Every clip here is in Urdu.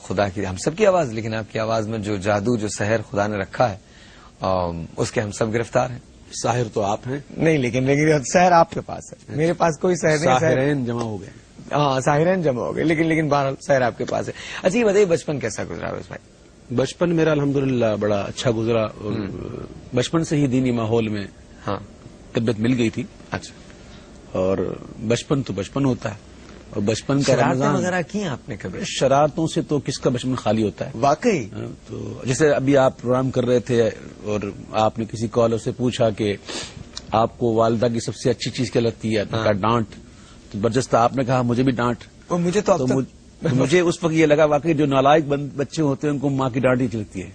خدا کی ہم سب کی آواز، لیکن آپ کی آواز میں جو جادو، جو سحر خدا نے رکھا ہے اس کے ہم سب گرفتار ہیں. ساحر تو آپ ہیں. نہیں، لیکن سحر آپ کے پاس ہے، میرے پاس کوئی سحر نہیں. ساحرین جمع ہو گئے. ہاں، ساحرین جمع ہو گئے، لیکن بہرحال سحر آپ کے پاس ہے. اچھا یہ بتائیے بچپن کیسا گزرا اویس بھائی؟ بچپن میرا الحمدللہ بڑا اچھا گزرا، اور بچپن سے ہی دینی ماحول میں ہاں تربیت مل گئی تھی. اچھا. اور بچپن تو بچپن ہوتا ہے، اور بچپن کا شرارتیں رمضان وغیرہ کی آپ نے کبھی؟ شرارتوں سے تو کس کا بچپن خالی ہوتا ہے. واقعی. تو جیسے ابھی آپ پروگرام کر رہے تھے اور آپ نے کسی کالر سے پوچھا کہ آپ کو والدہ کی سب سے اچھی چیز کیا لگتی ہے، تو کہا ڈانٹ. تو برجستہ آپ نے کہا مجھے بھی ڈانٹ. اور مجھے تو مجھے اس وقت یہ لگا واقعی جو نالائق بچے ہوتے ہیں ان کو ماں کی ڈانٹ ہی لگتی ہے.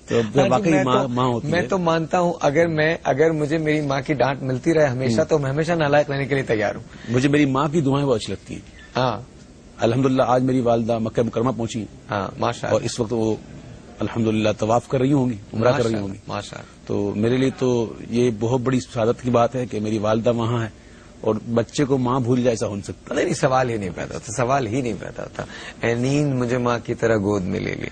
تو واقعی ماں ہوتی ہے. میں تو مانتا ہوں اگر مجھے میری ماں کی ڈانٹ ملتی رہے ہمیشہ تو میں ہمیشہ نالائق رہنے کے لیے تیار ہوں. مجھے میری ماں کی دعائیں بہت اچھی لگتی ہیں. ہاں الحمدللہ آج میری والدہ مکہ مکرمہ پہنچی، ہاں ماشاء اور اللہ، اس وقت وہ الحمدللہ طواف کر رہی ہوں گی، عمرہ کر رہی ہوں گی. ماشاء اللہ. تو میرے لیے تو یہ بہت بڑی سعادت کی بات ہے کہ میری والدہ وہاں ہے، اور بچے کو ماں بھول جائے ایسا ہو نہیں سکتا. نہیں، سوال ہی نہیں پیدا ہوتا. اے نیند مجھے ماں کی طرح گود میں لے لی،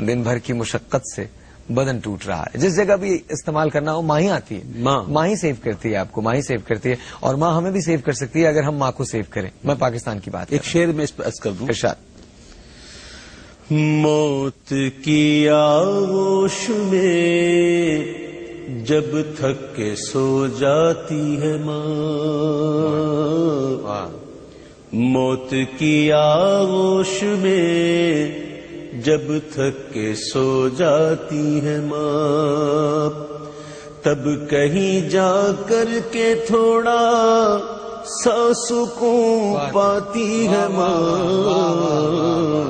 دن بھر کی مشقت سے بدن ٹوٹ رہا ہے. جس جگہ بھی استعمال کرنا ہو ماں ہی آتی ہے. ماں ہی سیو کرتی ہے آپ کو، ماں ہی سیو کرتی ہے، اور ماں ہمیں بھی سیو کر سکتی ہے اگر ہم ماں کو سیو کریں. میں پاکستان کی بات ایک شعر میں اس پہ عرض کر دوں. ارشاد. موت کی آغوش میں جب تھک کے سو جاتی ہے ماں، موت کی آغوش میں جب تھک کے سو جاتی ہے ماں، تب کہیں جا کر کے تھوڑا سا سکون پاتی ہے ماں،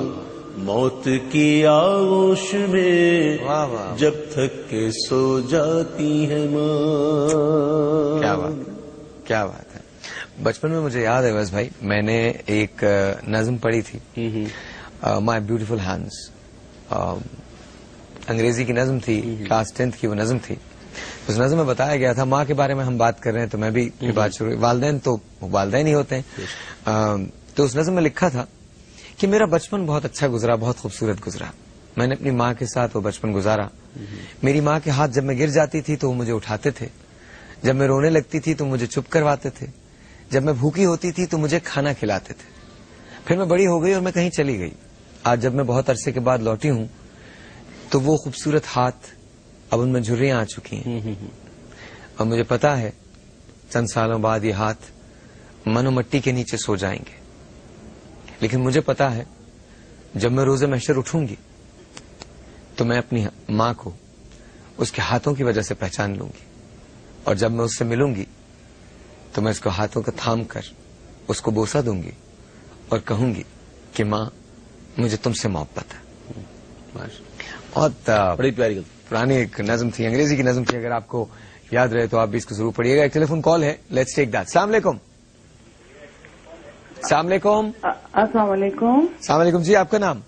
موت کی آغوش میں جب تھک کے سو جاتی ہے ماں. کیا بات ہے. بچپن میں مجھے یاد ہے بس بھائی، میں نے ایک نظم پڑھی تھی، مائی بیوٹیفل ہینڈز. انگریزی کی نظم تھی، کلاس 10 کی وہ نظم تھی. اس نظم میں بتایا گیا تھا، ماں کے بارے میں ہم بات کر رہے ہیں تو میں بھی بات شروع، والدین تو والدین ہی ہوتے ہیں. تو اس نظم میں لکھا تھا کہ میرا بچپن بہت اچھا گزرا، بہت خوبصورت گزرا. میں نے اپنی ماں کے ساتھ وہ بچپن گزارا. میری ماں کے ہاتھ جب میں گر جاتی تھی تو وہ مجھے اٹھاتے تھے، جب میں رونے لگتی تھی تو مجھے چپ کرواتے تھے، جب میں بھوکی ہوتی تھی تو مجھے کھانا کھلاتے تھے. پھر میں بڑی ہو گئی اور میں کہیں چلی گئی. آج جب میں بہت عرصے کے بعد لوٹی ہوں تو وہ خوبصورت ہاتھ اب ان میں جھریاں آ چکی ہیں، اور مجھے پتا ہے چند سالوں بعد یہ ہاتھ من و مٹی کے نیچے سو جائیں گے. لیکن مجھے پتا ہے جب میں روز محشر اٹھوں گی تو میں اپنی ماں کو اس کے ہاتھوں کی وجہ سے پہچان لوں گی، اور جب میں اس سے ملوں گی تو میں اس کو ہاتھوں کو تھام کر اس کو بوسہ دوں گی اور کہوں گی کہ ماں مجھے تم سے محبت ہے. بہت بڑی پیاری پرانی ایک نظم تھی، انگریزی کی نظم تھی. اگر آپ کو یاد رہے تو آپ بھی اس کو ضرور پڑھیے گا. ایک ٹیلی فون کال ہے، لیٹس ٹیک دیٹ. السلام علیکم. السلام علیکم. السلام علیکم. السلام علیکم جی، آپ کا نام؟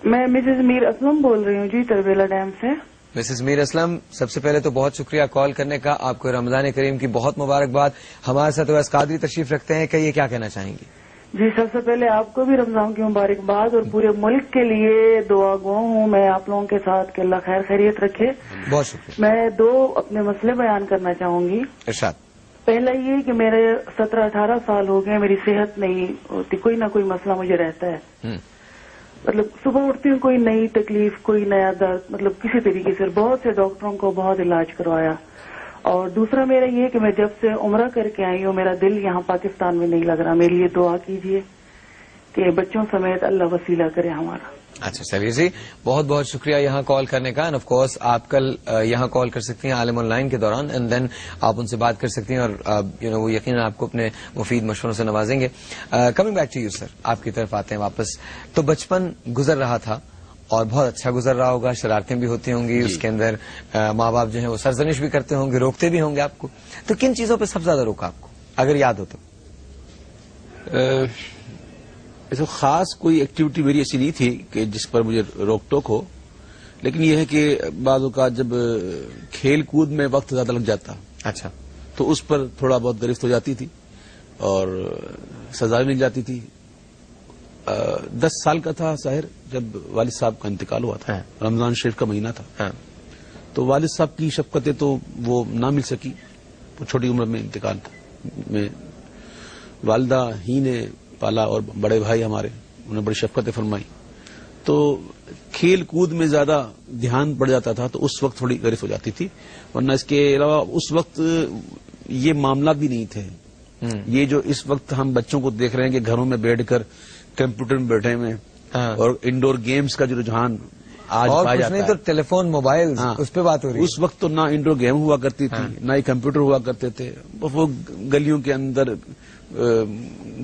میں مسز میر اسلم بول رہی ہوں جی، تربیلا ڈیم سے. مسز میر اسلم، سب سے پہلے تو بہت شکریہ کال کرنے کا. آپ کو رمضان کریم کی بہت مبارکباد. ہمارے ساتھ اویس قادری تشریف رکھتے ہیں، کہیے کیا کہنا چاہیں گی؟ جی سب سے پہلے آپ کو بھی رمضان کی مبارکباد، اور پورے ملک کے لیے دعا گو ہوں میں آپ لوگوں کے ساتھ کہ اللہ خیر خیریت رکھے. بہت شکریہ. میں 2 اپنے مسئلے بیان کرنا چاہوں گی. ارشاد. پہلا یہ کہ میرے 17-18 سال ہو گئے، میری صحت نہیں ہوتی، کوئی نہ کوئی مسئلہ مجھے رہتا ہے. مطلب صبح اٹھتی ہوں کوئی نئی تکلیف، کوئی نیا درد، مطلب کسی طریقے سے بہت سے ڈاکٹروں کو بہت علاج کروایا. اور دوسرا میرا یہ کہ میں جب سے عمرہ کر کے آئی ہوں میرا دل یہاں پاکستان میں نہیں لگ رہا. میرے لیے دعا کیجیے کہ بچوں سمیت اللہ وسیلہ کرے ہمارا. اچھا چلیے جی، بہت بہت شکریہ یہاں کال کرنے کا. اینڈ آف کورس آپ کل یہاں کال کر سکتی ہیں عالم آن لائن کے دوران، اینڈ دین آپ ان سے بات کر سکتی ہیں، اور وہ یقیناً آپ کو اپنے مفید مشوروں سے نوازیں گے. Coming back to you sir, آپ کی طرف آتے ہیں واپس. تو بچپن گزر رہا تھا اور بہت اچھا گزر رہا ہوگا، شرارتیں بھی ہوتی ہوں گی اس کے اندر، ماں باپ جو ہیں وہ سرزنش بھی کرتے ہوں گے، روکتے بھی ہوں گے آپ کو. تو کن چیزوں پہ سب سے زیادہ روکا آپ کو اگر یاد ہو تو؟ ایسا خاص کوئی ایکٹیویٹی میری ایسی نہیں تھی کہ جس پر مجھے روک ٹوک ہو، لیکن یہ ہے کہ بعض اوقات جب کھیل کود میں وقت زیادہ لگ جاتا اچھا تو اس پر تھوڑا بہت گرفت ہو جاتی تھی اور سزا بھی مل جاتی تھی. 10 سال کا تھا ظاہر جب والد صاحب کا انتقال ہوا تھا. رمضان شریف کا مہینہ تھا. تو والد صاحب کی شفقتیں تو وہ نہ مل سکی. وہ چھوٹی عمر میں انتقال میں والدہ ہی نے پالا اور بڑے بھائی ہمارے انہوں نے بڑی شفقتیں فرمائی. تو کھیل کود میں زیادہ دھیان پڑ جاتا تھا تو اس وقت تھوڑی غرف ہو جاتی تھی. ورنہ اس کے علاوہ اس وقت یہ معاملات بھی نہیں تھے. یہ جو اس وقت ہم بچوں کو دیکھ رہے ہیں کہ گھروں میں بیٹھ کر کمپیوٹر میں بیٹھے ہوئے اور انڈور گیمز کا جو رجحان آج پایا جاتا ہے. تو ٹیلی فون موبائل اس پہ بات ہو رہی ہے. اس وقت تو نہ انڈور گیم ہوا کرتی تھی نہ ہی کمپیوٹر ہوا کرتے تھے. وہ گلیوں کے اندر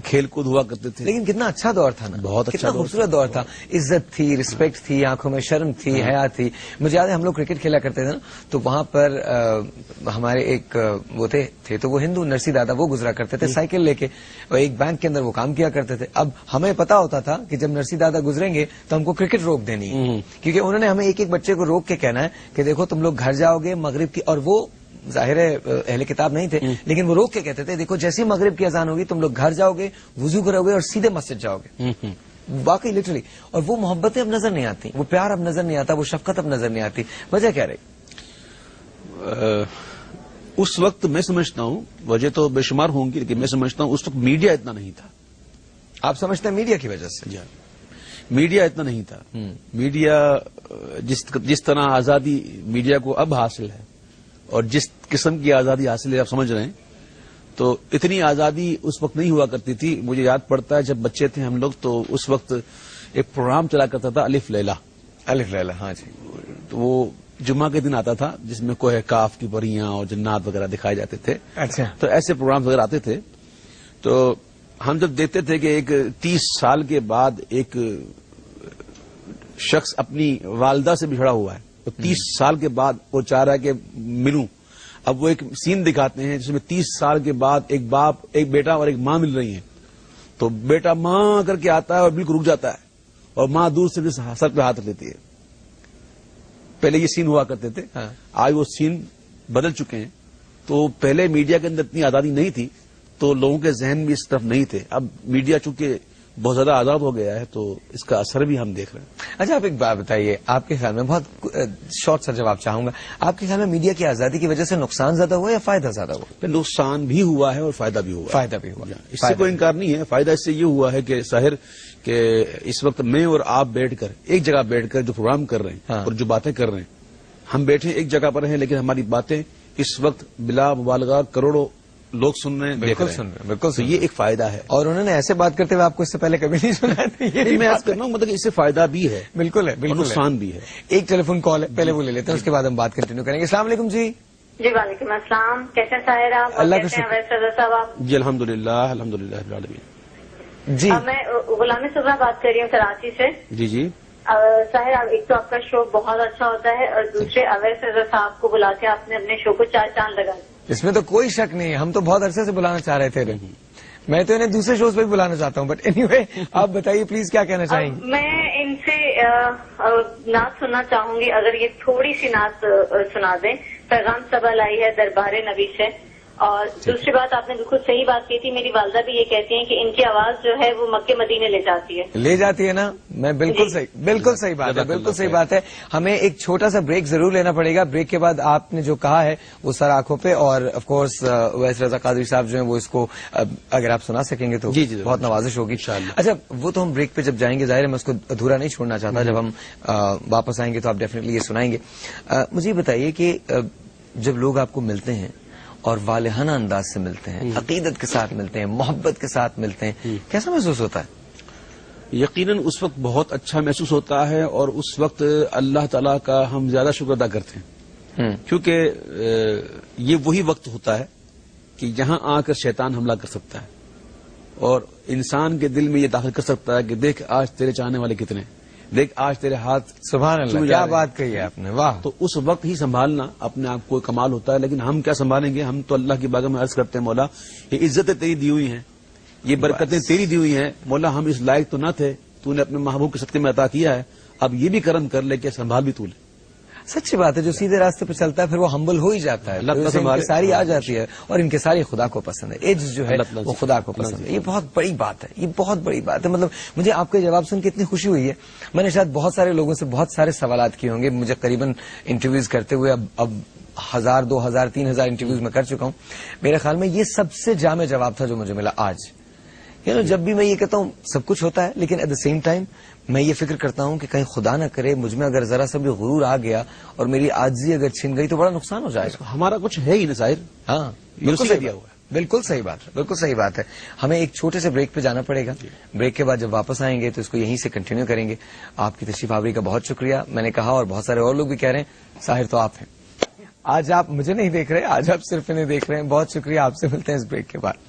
کھیل کود ہوا کرتے تھے. لیکن کتنا اچھا دور تھا نا. بہت اچھا کتنا خوبصورت دور تھا. عزت تھی, رسپیکٹ تھی, آنکھوں میں شرم تھی, حیا تھی. مجھے یاد ہے ہم لوگ کرکٹ کھیلا کرتے تھے نا تو وہاں پر ہمارے ایک وہ تھے تو وہ ہندو نرسی دادا وہ گزرا کرتے تھے سائیکل لے کے اور ایک بینک کے اندر وہ کام کیا کرتے تھے. اب ہمیں پتا ہوتا تھا کہ جب نرسی دادا گزریں گے تو ہم کو کرکٹ روک دینی ہے کیونکہ انہوں نے ہمیں ایک ایک بچے کو روک کے کہنا ہے کہ دیکھو تم لوگ گھر جاؤ گے مغرب کی. اور وہ ظاہر ہے اہل کتاب نہیں تھے لیکن وہ روک کے کہتے تھے دیکھو جیسی مغرب کی اذان ہوگی تم لوگ گھر جاؤ گے وضو کرو گے اور سیدھے مسجد جاؤ گے. واقعی لٹرلی. اور وہ محبتیں اب نظر نہیں آتی, وہ پیار اب نظر نہیں آتا, وہ شفقت اب نظر نہیں آتی. وجہ کیا رہی؟ اس وقت میں سمجھتا ہوں وجہ تو بے شمار ہوں گی لیکن میں سمجھتا ہوں اس وقت میڈیا اتنا نہیں تھا. آپ سمجھتے ہیں میڈیا کی وجہ سے؟ میڈیا اتنا نہیں تھا. میڈیا جس طرح آزادی میڈیا کو اب حاصل ہے اور جس قسم کی آزادی حاصل ہے آپ سمجھ رہے ہیں تو اتنی آزادی اس وقت نہیں ہوا کرتی تھی. مجھے یاد پڑتا ہے جب بچے تھے ہم لوگ تو اس وقت ایک پروگرام چلا کرتا تھا الف لیلا. الف لیلا, ہاں جی. تو وہ جمعہ کے دن آتا تھا جس میں کوہ کاف کی پریاں اور جنات وغیرہ دکھائے جاتے تھے. اچھا. تو ایسے پروگرام وغیرہ آتے تھے تو ہم جب دیکھتے تھے کہ ایک 30 سال کے بعد ایک شخص اپنی والدہ سے بچھڑا ہوا ہے تو 30 سال کے بعد وہ چاہ رہا ہے کہ ملوں. اب وہ ایک سین دکھاتے ہیں جس میں 30 سال کے بعد ایک باپ ایک بیٹا اور ایک ماں مل رہی ہیں تو بیٹا ماں کر کے آتا ہے اور بالکل رک جاتا ہے اور ماں دور سے سر پہ ہاتھ رکھ لیتی ہے. پہلے یہ سین ہوا کرتے تھے. آج وہ سین بدل چکے ہیں. تو پہلے میڈیا کے اندر اتنی آزادی نہیں تھی تو لوگوں کے ذہن بھی اس طرف نہیں تھے. اب میڈیا چونکہ بہت زیادہ آزاد ہو گیا ہے تو اس کا اثر بھی ہم دیکھ رہے ہیں. اچھا آپ ایک بات بتائیے, آپ کے خیال میں بہت شارٹ سا جواب چاہوں گا, آپ کے خیال میں میڈیا کی آزادی کی وجہ سے نقصان زیادہ ہوا یا فائدہ زیادہ ہوا؟ نقصان بھی ہوا ہے اور فائدہ بھی ہوا. فائدہ بھی ہوا, اس سے کوئی انکار نہیں ہے. فائدہ اس سے یہ ہوا ہے کہ ظاہر کہ اس وقت میں اور آپ بیٹھ کر ایک جگہ بیٹھ کر جو پروگرام کر رہے ہیں اور جو باتیں کر رہے ہیں ہم بیٹھے ایک جگہ پر ہیں لیکن ہماری باتیں اس وقت بلا مبالغہ کروڑوں لوگ سن رہے ہیں, بالکل سن رہے ہیں. بالکل تو یہ ایک فائدہ ہے. اور انہوں نے ایسے بات کرتے ہوئے آپ کو اس سے پہلے کبھی نہیں سنا ہے. میں عرض کر رہا ہوں مطلب اس سے فائدہ بھی ہے. بالکل ہے, بالکل نقصان بھی ہے. ایک ٹیلی فون کال ہے, پہلے وہ لے لیتے ہیں اس کے بعد ہم بات کنٹینیو کریں گے. السلام علیکم جی. جی وعلیکم السلام. کیسے ہیں طاہر آپ؟ اللہ کا شکر صاحب آپ؟ جی الحمدللہ العالمین. جی میں غلام صبح بات کر رہی ہوں کراچی سے. جی جی طاہر ایک تو آپ کا شو بہت اچھا ہوتا ہے اور دوسرے اویس رضا صاحب کو بلا کے آپ نے اپنے شو کو 4 چاند لگا. اس میں تو کوئی شک نہیں ہے, ہم تو بہت عرصے سے بلانا چاہ رہے تھے. میں تو انہیں دوسرے شوز پہ بھی بلانا چاہتا ہوں بٹ اینی وے آپ بتائیے پلیز کیا کہنا چاہیں گے؟ میں ان سے نعت سننا چاہوں گی, اگر یہ تھوڑی سی نعت سنا دیں. پیغام سبا لائی ہے دربار نبی سے. اور دوسری بات آپ نے بالکل صحیح بات کی تھی, میری والدہ بھی یہ کہتی ہیں کہ ان کی آواز جو ہے وہ مکے مدینے لے جاتی ہے. لے جاتی ہے نا. میں بالکل صحیح, بالکل صحیح بات ہے, بالکل صحیح بات ہے. ہمیں ایک چھوٹا سا بریک ضرور لینا پڑے گا. بریک کے بعد آپ نے جو کہا ہے وہ سر آنکھوں پہ, اور آف کورس اویس رضا قادری صاحب جو ہیں وہ اس کو اگر آپ سنا سکیں گے تو بہت نوازش ہوگی. اچھا وہ تو ہم بریک پہ جب جائیں گے, ظاہر ہے میں اس کو ادھورا نہیں چھوڑنا چاہتا. جب ہم واپس آئیں گے تو آپ ڈیفینیٹلی یہ سنائیں گے. مجھے بتائیے کہ جب لوگ آپ کو ملتے ہیں اور والہانہ انداز سے ملتے ہیں, عقیدت کے ساتھ ملتے ہیں, محبت کے ساتھ ملتے ہیں, کیسا محسوس ہوتا ہے؟ یقیناً اس وقت بہت اچھا محسوس ہوتا ہے اور اس وقت اللہ تعالیٰ کا ہم زیادہ شکر ادا کرتے ہیں کیونکہ یہ وہی وقت ہوتا ہے کہ جہاں آ کر شیطان حملہ کر سکتا ہے اور انسان کے دل میں یہ داخل کر سکتا ہے کہ دیکھ آج تیرے چاہنے والے کتنے, دیکھ آج تیرے ہاتھ. سبحان اللہ, کیا بات کہی ہے آپ نے, واہ. تو اس وقت ہی سنبھالنا اپنے آپ کو کمال ہوتا ہے. لیکن ہم کیا سنبھالیں گے؟ ہم تو اللہ کی بارگاہ میں عرض کرتے ہیں مولا یہ عزتیں تیری دی ہوئی ہیں, یہ برکتیں تیری دی ہوئی ہیں مولا, ہم اس لائق تو نہ تھے, تو نے اپنے محبوب کے صدقے میں عطا کیا ہے, اب یہ بھی کرم کر لے کہ سنبھال بھی تو لے. سچی بات ہے. جو سیدھے راستے پہ چلتا ہے پھر وہ ہمبل ہو ہی جاتا ہے. انکساری آ جاتی ہے اور انکساری خدا کو پسند ہے. ایج جو ہے وہ خدا کو پسند ہے. یہ بہت بڑی بات ہے. یہ بہت بڑی بات ہے. مطلب مجھے آپ کے جواب سن کے اتنی خوشی ہوئی ہے. میں نے شاید بہت سارے لوگوں سے بہت سارے سوالات کیے ہوں گے. مجھے قریباً انٹرویوز کرتے ہوئے اب 1000 2000 3000 انٹرویوز میں کر چکا ہوں. میرے خیال میں یہ سب سے جامع جواب تھا جو مجھے ملا آج. جب بھی میں یہ کہتا ہوں سب کچھ ہوتا ہے لیکن ایٹ دا سیم ٹائم میں یہ فکر کرتا ہوں کہ کہیں خدا نہ کرے مجھ میں اگر ذرا سا بھی غرور آ گیا اور میری عاجزی اگر چھن گئی تو بڑا نقصان ہو جائے گا. ہمارا کچھ ہے ہی نا ظاہر. ہاں بالکل صحیح دیا ہوا ہے. بالکل صحیح بات ہے. بالکل صحیح بات ہے. ہمیں ایک چھوٹے سے بریک پہ جانا پڑے گا. بریک کے بعد جب واپس آئیں گے تو اس کو یہیں سے کنٹینیو کریں گے. آپ کی تشریف آوری کا بہت شکریہ. میں نے کہا اور بہت سارے اور لوگ بھی کہہ رہے ہیں ساحر تو آپ ہیں. آج آپ مجھے نہیں دیکھ رہے, آج آپ صرف انہیں دیکھ رہے ہیں. بہت شکریہ. آپ سے ملتے ہیں اس بریک کے بعد.